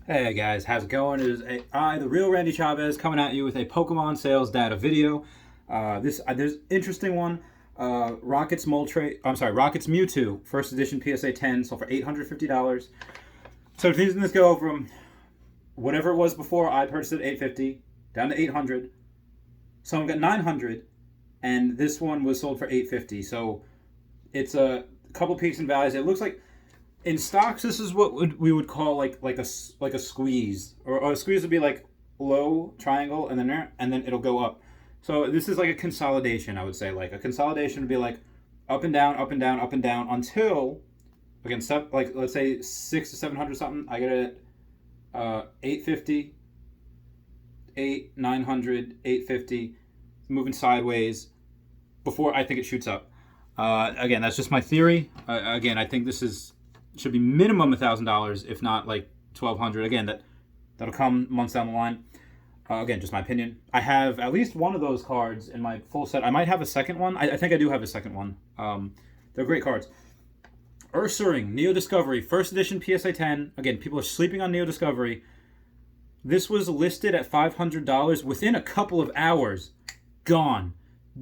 Hey guys, how's it going? It is I, the real Randy Chavez, coming at you with a Pokemon sales data video. There's interesting one. Rocket's Mewtwo, first edition PSA 10, sold for $850. So things in this go from whatever it was before. I purchased it at $850 down to $800. Someone got $900, and this one was sold for $850. So it's a couple peaks and valleys. It looks like in stocks, this is what we would call like a squeeze, or a squeeze would be like low triangle, and then it'll go up. So this is like a consolidation. I would say like a consolidation would be like up and down, up and down, up and down until again stuff like let's say 6 to 700 something. I get it at 850, 900, 850, moving sideways before I think it shoots up. Again, that's just my theory. Again, I think this is should be minimum $1,000, if not like 1,200. Again, that'll come months down the line. Again, just my opinion. I have at least one of those cards in my full set. I might have a second one. I think I do have a second one. They're great cards. Ursaring, Neo Discovery, first edition PSA 10. Again, people are sleeping on Neo Discovery. This was listed at $500 within a couple of hours. Gone.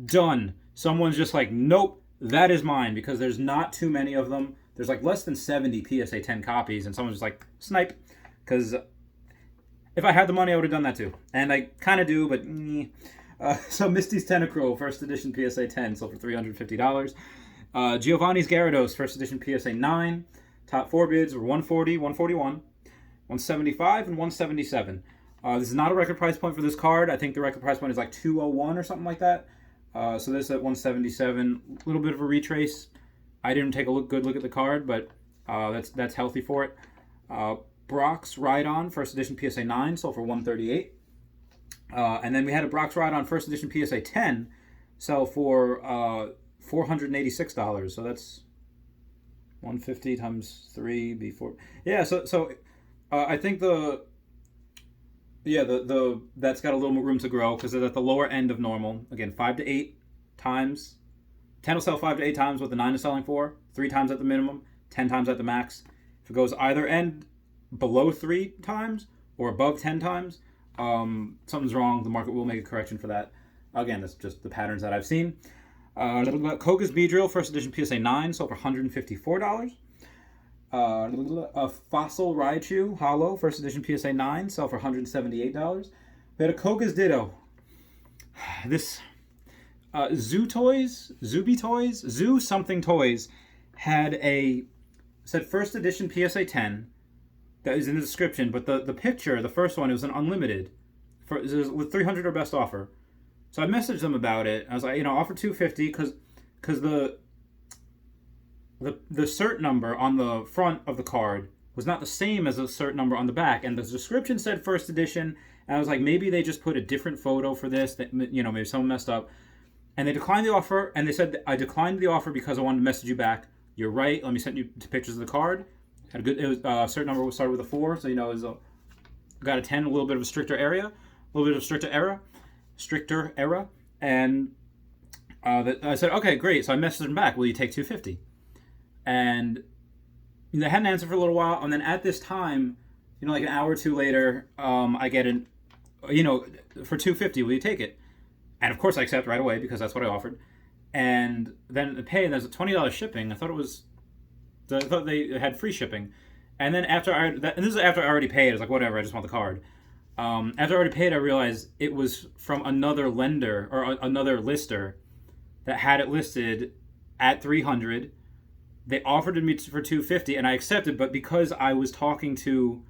Done. Someone's just like, nope, that is mine, because there's not too many of them. There's like less than 70 PSA 10 copies, and someone's just like, snipe. Because if I had the money, I would have done that too. And I kind of do, but so Misty's Tentacruel, first edition PSA 10, sold for $350. Giovanni's Gyarados, first edition PSA 9. Top four bids were 140, 141, 175, and 177. This is not a record price point for this card. I think the record price point is like 201 or something like that. So this is at 177. A little bit of a retrace. I didn't take a good look at the card, but that's healthy for it. Brock's Rhydon, first edition PSA 9, sold for $138. And then we had a Brock's Rhydon, first edition PSA 10, sell for $486. So that's 150 times 3 before. Yeah, so I think the that's got a little more room to grow because they're at the lower end of normal. Again, 5 to 8 times. 10 will sell 5 to 8 times what the 9 is selling for, 3 times at the minimum, 10 times at the max. If it goes either end below 3 times or above 10 times, something's wrong. The market will make a correction for that. Again, that's just the patterns that I've seen. Koga's Beedrill, first edition PSA 9, sold for $154. A Fossil Raichu Hollow, first edition PSA 9, sell for $178. We had a Koga's Ditto. This Zoo something toys had said first edition PSA 10 that is in the description, but the picture, the first one, it was an unlimited with 300 or best offer. So I messaged them about it. I was like, offer 250 because the cert number on the front of the card was not the same as the cert number on the back, and the description said first edition. And I was like, maybe they just put a different photo for this. That maybe someone messed up. And they declined the offer, and they said, I declined the offer because I wanted to message you back. You're right. Let me send you pictures of the card. Had a good. It was certain number started with a 4, so it was got a 10, a little bit of a stricter era, and I said, okay, great. So I messaged them back. Will you take 250? And they hadn't answered for a little while, and then at this time, like an hour or two later, I get for 250, will you take it? And of course I accept right away because that's what I offered. And then the pay, there's a $20 shipping. I thought they had free shipping. And then and this is after I already paid. I was like, whatever, I just want the card. After I already paid, I realized it was from another lender or another lister that had it listed at 300. They offered it me for 250, and I accepted. But because I was talking to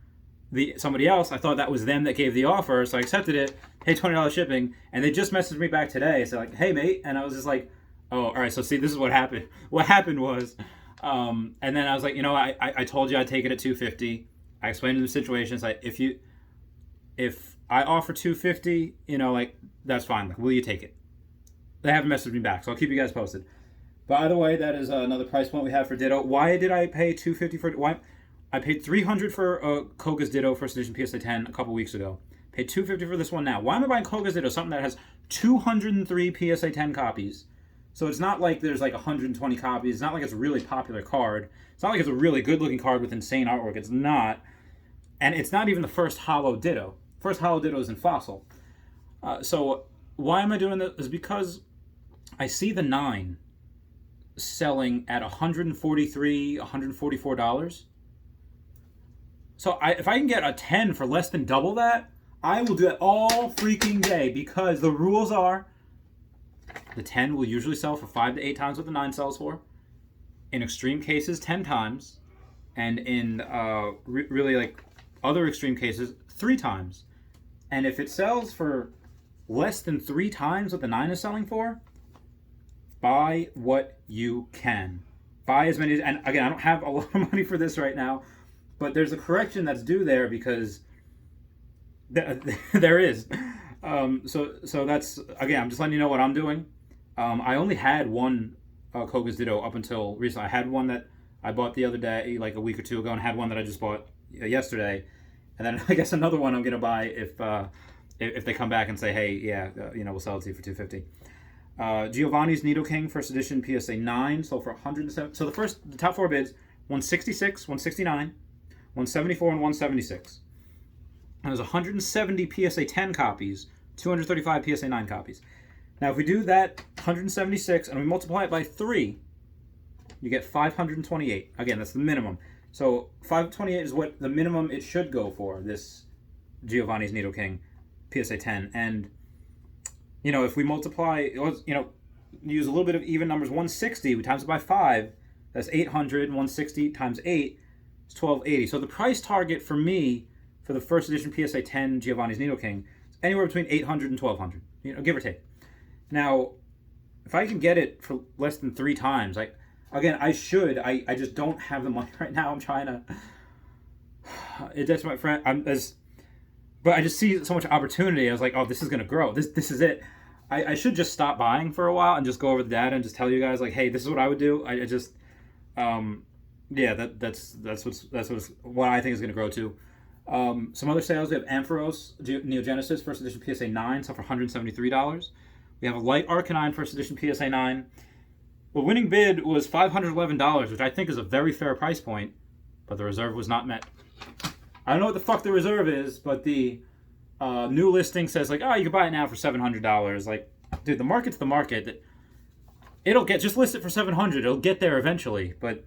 somebody else, I thought that was them that gave the offer, so I accepted it. Hey, $20 shipping, and they just messaged me back today. So like, hey mate, and I was just like, oh, all right. So see, this is what happened. What happened was, and then I was like, I told you I'd take it at 250. I explained to them the situation. It's like if I offer 250, that's fine. Like, will you take it? They haven't messaged me back, so I'll keep you guys posted. But either way, that is another price point we have for Ditto. Why did I pay 250 for why? I paid 300 for Koga's Ditto first edition PSA 10 a couple weeks ago. Paid 250 for this one now. Why am I buying Koga's Ditto? Something that has 203 PSA 10 copies. So it's not like there's like 120 copies. It's not like it's a really popular card. It's not like it's a really good looking card with insane artwork. It's not. And it's not even the first hollow ditto. First hollow ditto is in fossil. So why am I doing this? Is because I see the 9 selling at $143, $144. So if I can get a 10 for less than double that, I will do it all freaking day, because the rules are the 10 will usually sell for 5 to 8 times what the 9 sells for. In extreme cases, 10 times. And in really like other extreme cases, 3 times. And if it sells for less than 3 times what the 9 is selling for, buy what you can. Buy as many. And again, I don't have a lot of money for this right now, but there's a correction that's due there, because there is. So that's, again, I'm just letting you know what I'm doing. I only had one Koga's Ditto up until recently. I had one that I bought the other day, like a week or two ago, and had one that I just bought yesterday. And then I guess another one I'm going to buy if they come back and say, hey, yeah, we'll sell it to you for $250. Giovanni's Nidoking First Edition PSA 9 sold for $107. So the top 4 bids: 166, 169, 174, and 176. And there's 170 PSA 10 copies, 235 PSA 9 copies. Now, if we do that 176 and we multiply it by 3, you get 528. Again, that's the minimum. So 528 is what the minimum it should go for, this Giovanni's Nidoking PSA 10. And, if we multiply, use a little bit of even numbers, 160, we times it by 5, that's 800, 160 times 8 is 1280. So the price target for me for the first edition PSA 10 Giovanni's Nidoking is anywhere between 800 and 1200, give or take. Now, if I can get it for less than 3 times, I should. I just don't have the money right now. I'm trying to. That's my friend. But I just see so much opportunity. I was like, oh, this is gonna grow. This is it. I should just stop buying for a while and just go over the data and just tell you guys, like, hey, this is what I would do. That's what I think is gonna grow to. Some other sales: we have Ampharos Neogenesis First Edition PSA 9, sold for $173. We have a Light Arcanine First Edition PSA 9. The winning bid was $511, which I think is a very fair price point, but the reserve was not met. I don't know what the fuck the reserve is, but the new listing says, like, oh, you can buy it now for $700. Like, dude, the market's the market. It'll just list it for $700. It'll get there eventually, but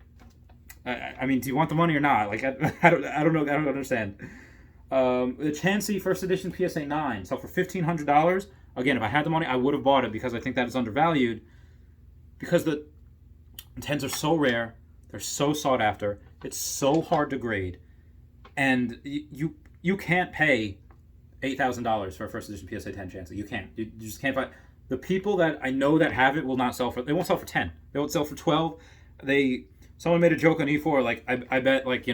I mean, do you want the money or not? Like, I don't know. I don't understand. The Chansey First Edition PSA 9 sold for $1,500. Again, if I had the money, I would have bought it, because I think that is undervalued. Because the 10s are so rare, they're so sought after, it's so hard to grade, and you can't pay $8,000 for a first edition PSA 10 Chansey. You can't. You just can't find. The people that I know that have it will not sell for. They won't sell for 10. They won't sell for 12. Someone made a joke on E4, like, I bet, like,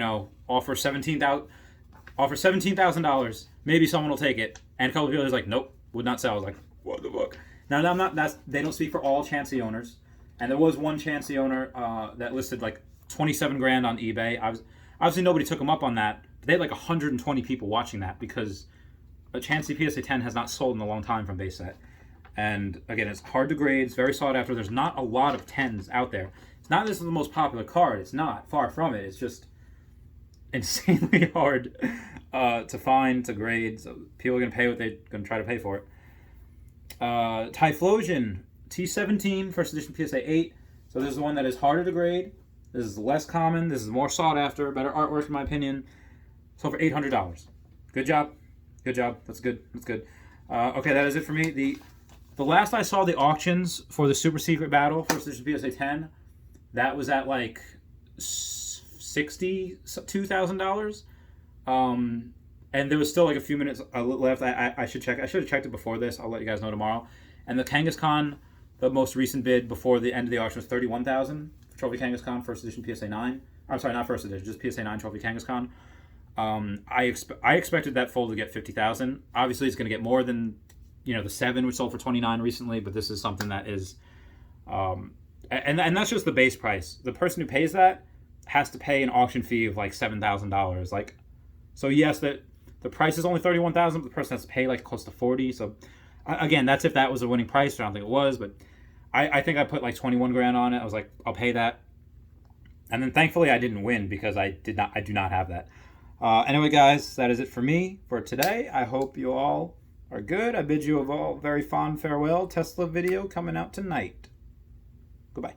offer $17,000. Maybe someone will take it. And a couple of people are like, nope, would not sell. I was like, what the fuck? Now I'm not. They don't speak for all Chansey owners. And there was one Chansey owner that listed like $27,000 on eBay. Obviously nobody took him up on that. But they had like 120 people watching that, because a Chansey PSA 10 has not sold in a long time from base set. And again, it's hard to grade. It's very sought after. There's not a lot of 10s out there. It's not this is the most popular card. It's not. Far from it. It's just insanely hard to find, to grade. So people are going to pay what they're going to try to pay for it. Typhlosion T17 First Edition PSA 8. So this is the one that is harder to grade. This is less common. This is more sought after. Better artwork, in my opinion. Sold for $800. Good job. Good job. That's good. That's good. Okay, that is it for me. The last I saw the auctions for the Super Secret Battle First Edition PSA 10, that was at like $62,000. And there was still like a few minutes left. I should check. I should have checked it before this. I'll let you guys know tomorrow. And the Kangaskhan, the most recent bid before the end of the auction, was $31,000 for Trophy Kangaskhan First Edition PSA 9. I'm sorry, not First Edition, just PSA 9 Trophy Kangaskhan. I expected that fold to get $50,000. Obviously, it's going to get more than the 7, which sold for $29 recently. But this is something that is, and that's just the base price. The person who pays that has to pay an auction fee of like $7,000. Like, so yes, that. The price is only $31,000, but the person has to pay like close to $40,000. So, again, that's if that was a winning price. I don't think it was, but I think I put like $21,000 on it. I was like, I'll pay that. And then thankfully I didn't win, because I do not have that. Anyway, guys, that is it for me for today. I hope you all are good. I bid you a very fond farewell. Tesla video coming out tonight. Goodbye.